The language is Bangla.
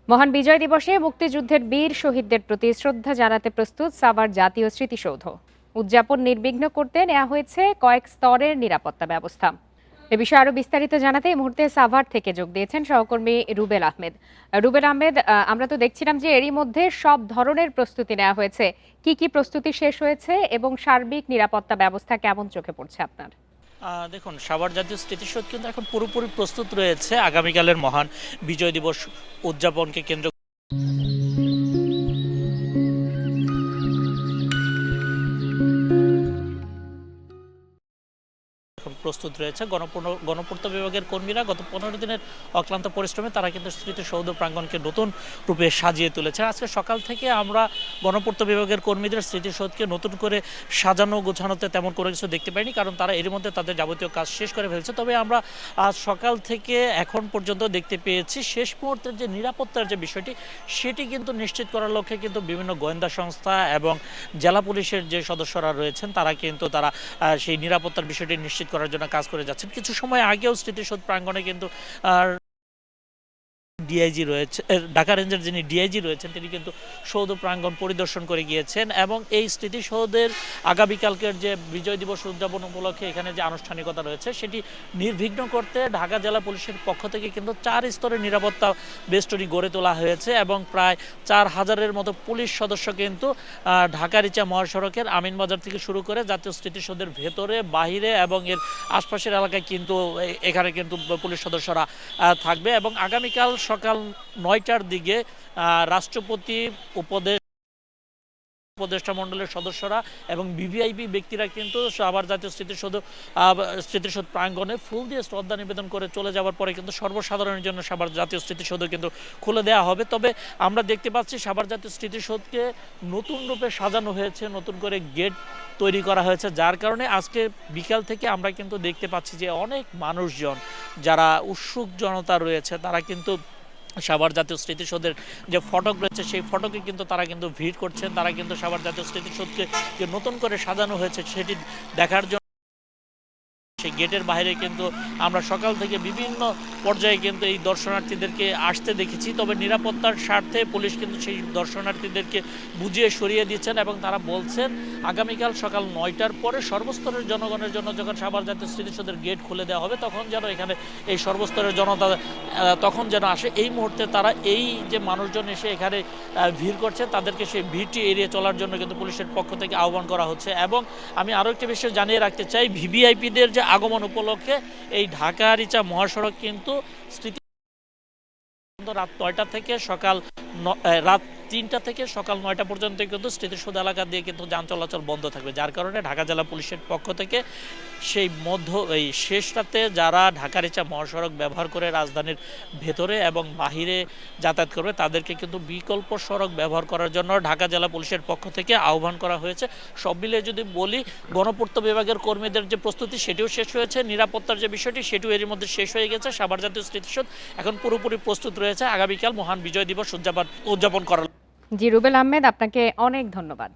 মহান বিজয় দিবসে মুক্তিযুদ্ধের বীর শহীদদের প্রতি শ্রদ্ধা জানাতে প্রস্তুত সাভার জাতীয় স্মৃতিসৌধ। উদযাপন নির্বিঘ্ন করতে নেওয়া হয়েছে কয়েক স্তরের নিরাপত্তা ব্যবস্থা। এ বিষয়ে আরো বিস্তারিত জানাতে এই মুহূর্তে সাভার থেকে যোগ দিয়েছেন সহকর্মী রুবেল আহমেদ। রুবেল আহমেদ, আমরা তো দেখছিলাম যে এরই মধ্যে সব ধরনের প্রস্তুতি নেওয়া হয়েছে। কি প্রস্তুতি শেষ হয়েছে এবং সার্বিক নিরাপত্তা ব্যবস্থা কেমন চোখে পড়ছে আপনার? দেখুন, সাভার জাতীয় স্মৃতিসৌধ কিন্তু এখন পুরোপুরি প্রস্তুত রয়েছে আগামীকালের মহান বিজয় দিবস উদযাপনকে কেন্দ্র এখন প্রস্তুত রয়েছে। গণপূর্ত বিভাগের কর্মীরা গত 15 দিনের অক্লান্ত পরিশ্রমে তারা কিন্তু স্মৃতিসৌধ প্রাঙ্গণকে নতুন রূপে সাজিয়ে তুলেছে। আজকে সকাল থেকে আমরা গণপূর্ত বিভাগের কর্মীদের স্মৃতিসৌধকে নতুন করে সাজানো গোছানোতে তেমন কোনো কিছু দেখতে পাইনি, কারণ তারা এর মধ্যে তাদের যাবতীয় কাজ শেষ করে ফেলছে। তবে আমরা আজ সকাল থেকে এখন পর্যন্ত দেখতে পেয়েছি শেষ মুহূর্তের যে নিরাপত্তার যে বিষয়টি, সেটি কিন্তু নিশ্চিত করার লক্ষ্যে কিন্তু বিভিন্ন গোয়েন্দা সংস্থা এবং জেলা পুলিশের যে সদস্যরা রয়েছেন তারা সেই নিরাপত্তার বিষয়টি নিশ্চিত করার জন্য কাজ করে যাচ্ছেন। কিছু সময় আগেও স্মৃতিসৌধ প্রাঙ্গণে কিন্তু ডিআইজি রয়েছে, ঢাকা রেঞ্জের যিনি ডিআইজি রয়েছেন তিনি কিন্তু সৌধ প্রাঙ্গণ পরিদর্শন করে গিয়েছেন এবং এই স্মৃতিসৌধের আগামীকালকের যে বিজয় দিবস উদযাপন উপলক্ষে এখানে যে আনুষ্ঠানিকতা রয়েছে সেটি নির্বিঘ্ন করতে ঢাকা জেলা পুলিশের পক্ষ থেকে কিন্তু 4 স্তরের নিরাপত্তা বেষ্টনী গড়ে তোলা হয়েছে এবং প্রায় 4000-এর মতো পুলিশ সদস্য কিন্তু ঢাকা রিচা মহাসড়কের আমিনবাজার থেকে শুরু করে জাতীয় স্মৃতিসৌধের ভেতরে, বাহিরে এবং এর আশপাশের এলাকায় কিন্তু এখানে কিন্তু পুলিশ সদস্যরা থাকবে এবং আগামীকাল সকাল 9টার দিকে রাষ্ট্রপতি, উপদেষ্টা মণ্ডলের সদস্যরা এবং ভিভিআইপি ব্যক্তিরা কিন্তু সাভার জাতীয় স্মৃতিসৌধ প্রাঙ্গণে ফুল দিয়ে শ্রদ্ধা নিবেদন করে চলে যাওয়ার পরে কিন্তু সর্বসাধারণের জন্য সাভার জাতীয় স্মৃতিসৌধ কিন্তু খুলে দেওয়া হবে। তবে আমরা দেখতে পাচ্ছি সাভার জাতীয় স্মৃতিসৌধকে নতুন রূপে সাজানো হয়েছে, নতুন করে গেট তৈরি করা হয়েছে, যার কারণে আজকে বিকাল থেকে আমরা কিন্তু দেখতে পাচ্ছি যে অনেক মানুষজন যারা উৎসুক জনতা রয়েছে তারা কিন্তু সাভার জাতীয় স্মৃতিসৌধের যে ফটক রয়েছে সেই ফটকে কিন্তু তারা কিন্তু ভিড় করছেন। তারা কিন্তু সাভার জাতীয় স্মৃতিসৌধকে যে নতুন করে সাজানো হয়েছে সেটি দেখার জন্য সেই গেটের বাইরে কিন্তু আমরা সকাল থেকে বিভিন্ন পর্যায়ে কিন্তু এই দর্শনার্থীদেরকে আসতে দেখেছি। তবে নিরাপত্তার স্বার্থে পুলিশ কিন্তু সেই দর্শনার্থীদেরকে বুঝিয়ে সরিয়ে দিচ্ছেন এবং তারা বলছেন আগামীকাল সকাল 9টার পরে সর্বস্তরের জনগণের জন্য যখন সাভার জাতীয় স্মৃতিসৌধের গেট খুলে দেওয়া হবে তখন যেন এখানে এই সর্বস্তরের জনতা তখন যেন আসে। এই মুহূর্তে তারা এই যে মানুষজন এসে এখানে ভিড় করছে তাদেরকে সেই ভিড়টি এড়িয়ে চলার জন্য কিন্তু পুলিশের পক্ষ থেকে আহ্বান করা হচ্ছে। এবং আমি আরও একটি বিষয় জানিয়ে রাখতে চাই, ভিভিআইপিদের যে আগমন উপলক্ষে এই ঢাকা রিচা মহাসড়ক কিন্তু রাত 9টা থেকে রাত 3টা থেকে সকাল 9টা পর্যন্ত কিন্তু স্মৃতিসৌধ এলাকা দিয়ে কিন্তু যান চলাচল বন্ধ থাকবে, যার কারণে ঢাকা জেলা পুলিশের পক্ষ থেকে এই শেষ রাতে যারা ঢাকা রিচা মহাসড়ক ব্যবহার করে রাজধানীর ভেতরে এবং বাহিরে যাতায়াত করবে তাদেরকে কিন্তু বিকল্প সড়ক ব্যবহার করার জন্য ঢাকা জেলা পুলিশের পক্ষ থেকে আহ্বান করা হয়েছে। সব মিলিয়ে যদি বলি, গণপূর্ত বিভাগের কর্মীদের যে প্রস্তুতি সেটিও শেষ হয়েছে, নিরাপত্তার যে বিষয়টি সেটিও এর মধ্যে শেষ হয়ে গেছে। সাভার জাতীয় স্মৃতিসৌধ এখন পুরোপুরি প্রস্তুত রয়েছে আগামীকাল মহান বিজয় দিবস উদযাপন করার। জি, রুবেল আহমেদ, আপনাকে অনেক ধন্যবাদ।